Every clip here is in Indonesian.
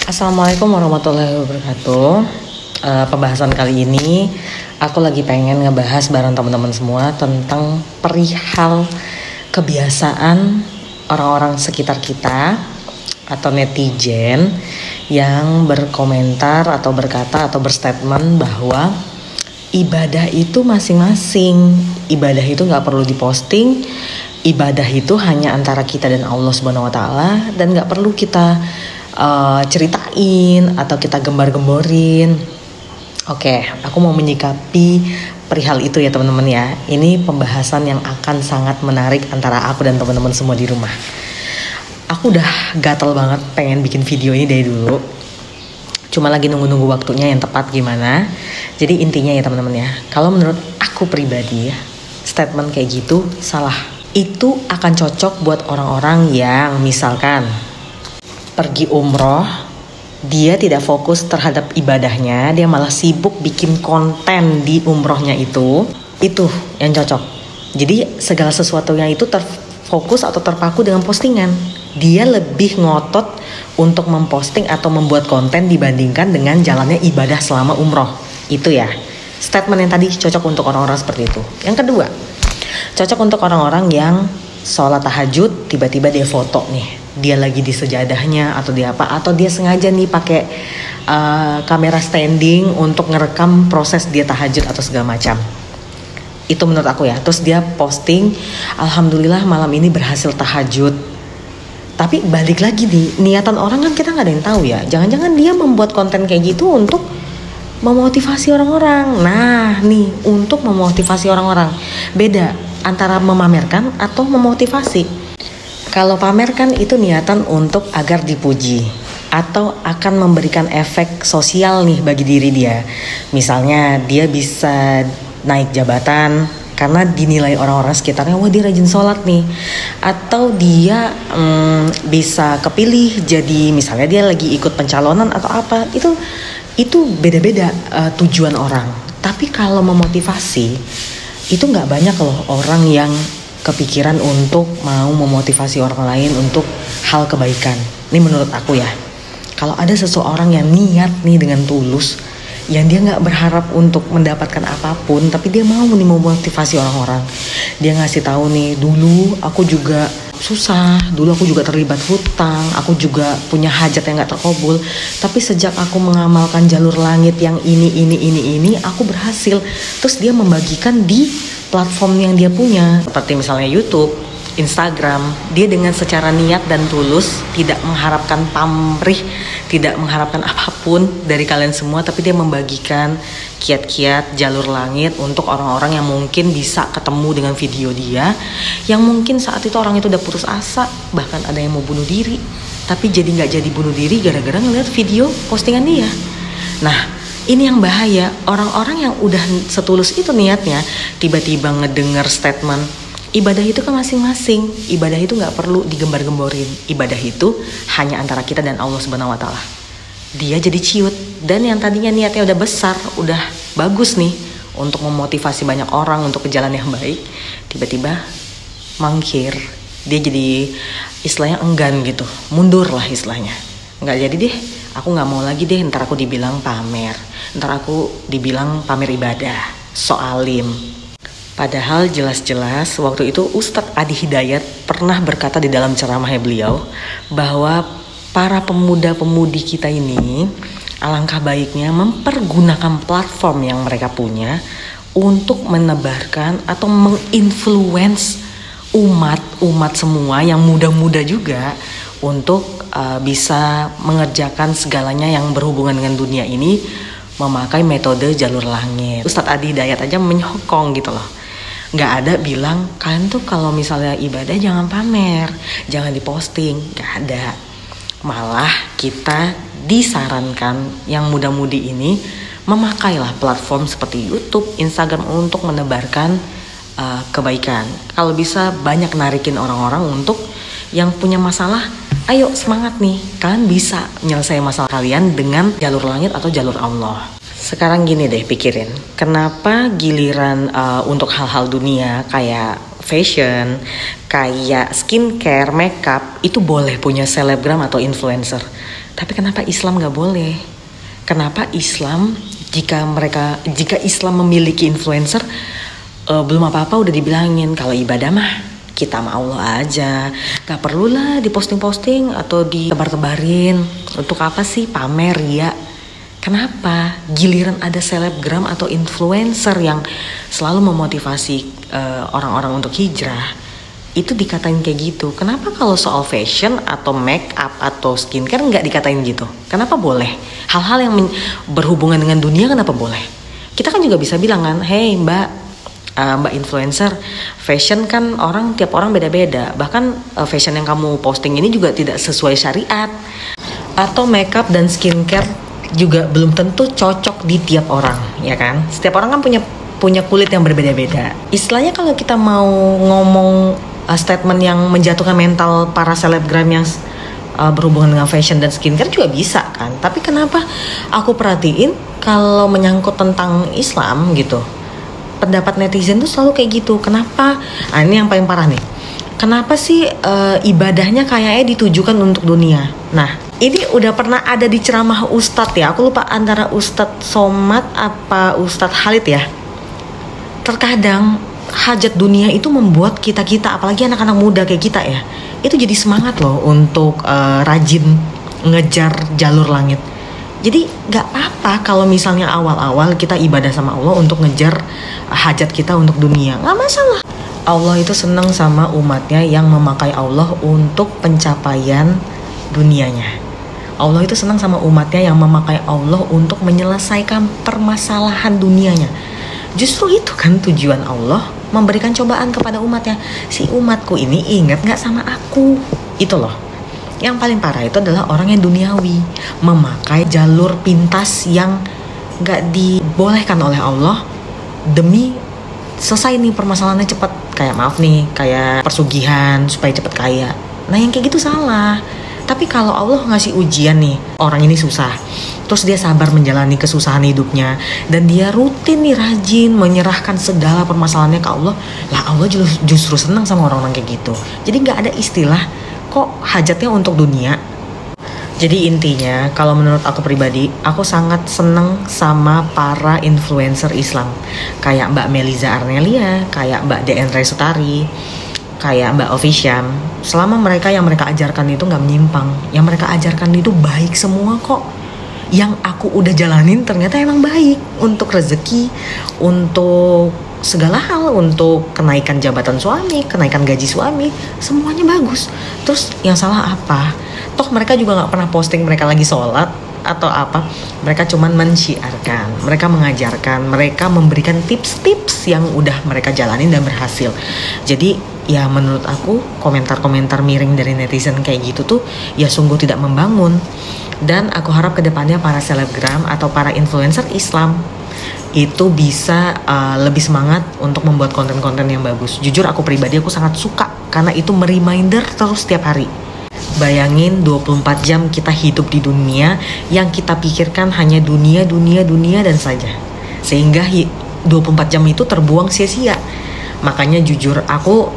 Assalamualaikum warahmatullahi wabarakatuh. Pembahasan kali ini aku lagi pengen ngebahas bareng teman-teman semua tentang perihal kebiasaan orang-orang sekitar kita atau netizen yang berkomentar atau berkata atau berstatement bahwa ibadah itu masing-masing. Ibadah itu gak perlu diposting. Ibadah itu hanya antara kita dan Allah Subhanahu Wa Taala, dan gak perlu kita ceritain atau kita gembar-gemborin. Oke, aku mau menyikapi perihal itu ya teman-teman ya. Ini pembahasan yang akan sangat menarik antara aku dan teman-teman semua di rumah. Aku udah gatel banget pengen bikin video ini dari dulu. Cuma lagi nunggu-nunggu waktunya yang tepat gimana. Jadi intinya ya teman-teman ya, kalau menurut aku pribadi ya, statement kayak gitu salah. Itu akan cocok buat orang-orang yang misalkan pergi umroh, dia tidak fokus terhadap ibadahnya, dia malah sibuk bikin konten di umrohnya itu yang cocok. Jadi segala sesuatunya itu terfokus atau terpaku dengan postingan. Dia lebih ngotot untuk memposting atau membuat konten dibandingkan dengan jalannya ibadah selama umroh. Itu ya, statement yang tadi cocok untuk orang-orang seperti itu. Yang kedua, cocok untuk orang-orang yang sholat tahajud, tiba-tiba dia foto nih, dia lagi di sejadahnya atau dia apa, atau dia sengaja nih pakai kamera standing untuk ngerekam proses dia tahajud atau segala macam. Itu menurut aku ya. Terus dia posting, alhamdulillah malam ini berhasil tahajud. Tapi balik lagi nih, niatan orang kan kita nggak ada yang tahu ya. Jangan-jangan dia membuat konten kayak gitu untuk memotivasi orang-orang. Nah nih, untuk memotivasi orang-orang, beda antara memamerkan atau memotivasi. Kalau pamerkan itu niatan untuk agar dipuji atau akan memberikan efek sosial nih bagi diri dia. Misalnya dia bisa naik jabatan karena dinilai orang-orang sekitarnya, wah dia rajin sholat nih. Atau dia bisa kepilih jadi, misalnya dia lagi ikut pencalonan atau apa. Itu beda-beda tujuan orang. Tapi kalau memotivasi, itu gak banyak loh orang yang kepikiran untuk mau memotivasi orang lain untuk hal kebaikan. Ini menurut aku ya. Kalau ada seseorang yang niat nih dengan tulus, yang dia gak berharap untuk mendapatkan apapun, tapi dia mau nih memotivasi orang-orang. Dia ngasih tahu nih, dulu aku juga susah, dulu aku juga terlibat hutang, aku juga punya hajat yang gak terkabul, tapi sejak aku mengamalkan jalur langit yang ini, aku berhasil. Terus dia membagikan di platform yang dia punya, seperti misalnya YouTube, Instagram. Dia dengan secara niat dan tulus, tidak mengharapkan pamrih, tidak mengharapkan apapun dari kalian semua, tapi dia membagikan kiat-kiat jalur langit untuk orang-orang yang mungkin bisa ketemu dengan video dia, yang mungkin saat itu orang itu udah putus asa, bahkan ada yang mau bunuh diri, tapi jadi gak jadi bunuh diri gara-gara ngeliat video postingan dia. Nah, ini yang bahaya, orang-orang yang udah setulus itu niatnya, tiba-tiba ngedenger statement, ibadah itu kan masing-masing, ibadah itu gak perlu digembar-gemborin, ibadah itu hanya antara kita dan Allah Subhanahu Wa Taala. Dia jadi ciut, dan yang tadinya niatnya udah besar, udah bagus nih untuk memotivasi banyak orang untuk ke jalan yang baik, tiba-tiba mangkir. Dia jadi istilahnya enggan gitu, mundur lah istilahnya. Nggak jadi deh, aku nggak mau lagi deh, ntar aku dibilang pamer, ntar aku dibilang pamer ibadah, soalim. Padahal jelas-jelas waktu itu Ustadz Adi Hidayat pernah berkata di dalam ceramahnya beliau bahwa para pemuda-pemudi kita ini alangkah baiknya mempergunakan platform yang mereka punya untuk menebarkan atau menginfluence umat semua yang muda-muda juga untuk bisa mengerjakan segalanya yang berhubungan dengan dunia ini memakai metode jalur langit. Ustadz Adi Hidayat aja menyokong gitu loh. Gak ada bilang kalian tuh kalau misalnya ibadah jangan pamer, jangan diposting, gak ada. Malah kita disarankan yang muda-mudi ini memakailah platform seperti YouTube, Instagram untuk menebarkan kebaikan. Kalau bisa banyak narikin orang-orang untuk yang punya masalah, ayo semangat nih, kalian bisa menyelesaikan masalah kalian dengan jalur langit atau jalur Allah. Sekarang gini deh pikirin, kenapa giliran untuk hal-hal dunia kayak fashion, kayak skincare, makeup itu boleh punya selebgram atau influencer. Tapi kenapa Islam nggak boleh? Kenapa Islam jika Islam memiliki influencer, belum apa-apa udah dibilangin kalau ibadah mah kita sama Allah aja, gak perlulah diposting-posting atau ditebar-tebarin. Untuk apa sih pamer ya? Kenapa giliran ada selebgram atau influencer yang selalu memotivasi orang-orang untuk hijrah, itu dikatain kayak gitu? Kenapa kalau soal fashion atau make up atau skincare nggak dikatain gitu? Kenapa boleh? Hal-hal yang berhubungan dengan dunia kenapa boleh? Kita kan juga bisa bilang kan, hey mbak influencer, fashion kan tiap orang beda-beda. Bahkan fashion yang kamu posting ini juga tidak sesuai syariat. Atau makeup dan skincare juga belum tentu cocok di tiap orang, ya kan? Setiap orang kan punya kulit yang berbeda-beda. Istilahnya kalau kita mau ngomong statement yang menjatuhkan mental para selebgram yang berhubungan dengan fashion dan skincare juga bisa kan. Tapi kenapa aku perhatiin kalau menyangkut tentang Islam gitu, pendapat netizen tuh selalu kayak gitu. Kenapa? Nah, ini yang paling parah nih. Kenapa sih ibadahnya kayaknya ditujukan untuk dunia? Nah, ini udah pernah ada di ceramah Ustadz ya. Aku lupa antara Ustadz Somad apa Ustadz Khalid ya. Terkadang hajat dunia itu membuat kita apalagi anak-anak muda kayak kita ya, itu jadi semangat loh untuk rajin ngejar jalur langit. Jadi gak apa-apa kalau misalnya awal-awal kita ibadah sama Allah untuk ngejar hajat kita untuk dunia, gak masalah. Allah itu senang sama umatnya yang memakai Allah untuk pencapaian dunianya. Allah itu senang sama umatnya yang memakai Allah untuk menyelesaikan permasalahan dunianya. Justru itu kan tujuan Allah memberikan cobaan kepada umatnya. Si umatku ini ingat gak sama aku? Itu loh. Yang paling parah itu adalah orang yang duniawi, memakai jalur pintas yang gak dibolehkan oleh Allah demi selesai nih permasalahannya cepat. Kayak maaf nih, kayak persugihan supaya cepat kaya. Nah yang kayak gitu salah. Tapi kalau Allah ngasih ujian nih, orang ini susah, terus dia sabar menjalani kesusahan hidupnya, dan dia rutin nih rajin menyerahkan segala permasalahannya ke Allah, lah Allah justru senang sama orang-orang kayak gitu. Jadi gak ada istilah kok hajatnya untuk dunia. Jadi intinya kalau menurut aku pribadi, aku sangat seneng sama para influencer Islam, kayak Mbak Meliza Arnelia, kayak Mbak DN Resutari, kayak Mbak Officiam. Selama mereka ajarkan itu gak menyimpang, yang mereka ajarkan itu baik semua kok. Yang aku udah jalanin ternyata emang baik, untuk rezeki, untuk segala hal, untuk kenaikan jabatan suami, kenaikan gaji suami, semuanya bagus. Terus yang salah apa? Toh mereka juga gak pernah posting mereka lagi sholat atau apa. Mereka cuman mensyiarkan, mereka mengajarkan, mereka memberikan tips-tips yang udah mereka jalanin dan berhasil. Jadi ya menurut aku komentar-komentar miring dari netizen kayak gitu tuh ya sungguh tidak membangun. Dan aku harap kedepannya para selebgram atau para influencer Islam itu bisa lebih semangat untuk membuat konten-konten yang bagus. Jujur aku pribadi aku sangat suka karena itu mereminder terus setiap hari. Bayangin 24 jam kita hidup di dunia yang kita pikirkan hanya dunia dan saja. Sehingga 24 jam itu terbuang sia-sia. Makanya jujur aku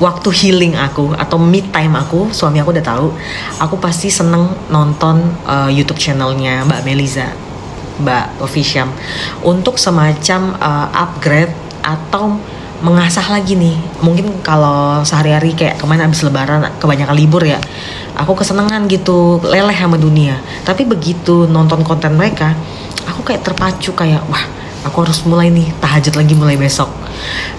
waktu healing aku atau me time aku, suami aku udah tahu, aku pasti seneng nonton YouTube channelnya Mbak Meliza, Mbak Officiam, untuk semacam upgrade atau mengasah lagi nih. Mungkin kalau sehari-hari kayak kemarin abis lebaran kebanyakan libur ya, aku kesenangan gitu, leleh sama dunia. Tapi begitu nonton konten mereka, aku kayak terpacu, kayak wah aku harus mulai nih tahajud lagi mulai besok.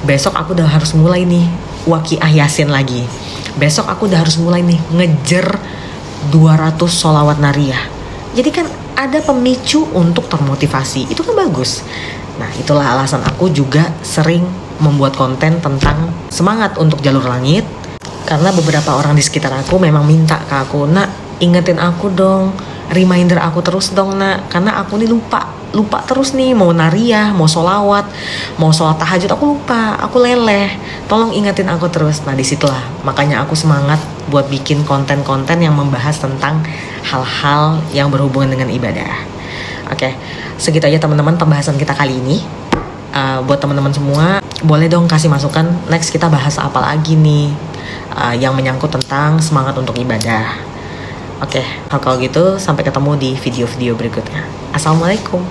Besok aku udah harus mulai nih waqiah yasin lagi. Besok aku udah harus mulai nih ngejar 200 sholawat nariyah. Jadi kan ada pemicu untuk termotivasi, itu kan bagus. Nah itulah alasan aku juga sering membuat konten tentang semangat untuk jalur langit. Karena beberapa orang di sekitar aku memang minta ke aku, nak ingetin aku dong, reminder aku terus dong nak, karena aku nih lupa terus nih, mau nariyah, mau sholawat, mau sholat tahajud aku lupa, aku leleh, tolong ingetin aku terus. Nah disitulah makanya aku semangat buat bikin konten-konten yang membahas tentang hal-hal yang berhubungan dengan ibadah. Oke, segitu aja teman-teman pembahasan kita kali ini. Buat teman-teman semua, boleh dong kasih masukan next kita bahas apa lagi nih yang menyangkut tentang semangat untuk ibadah. Oke, kalau gitu sampai ketemu di video-video berikutnya. Assalamualaikum.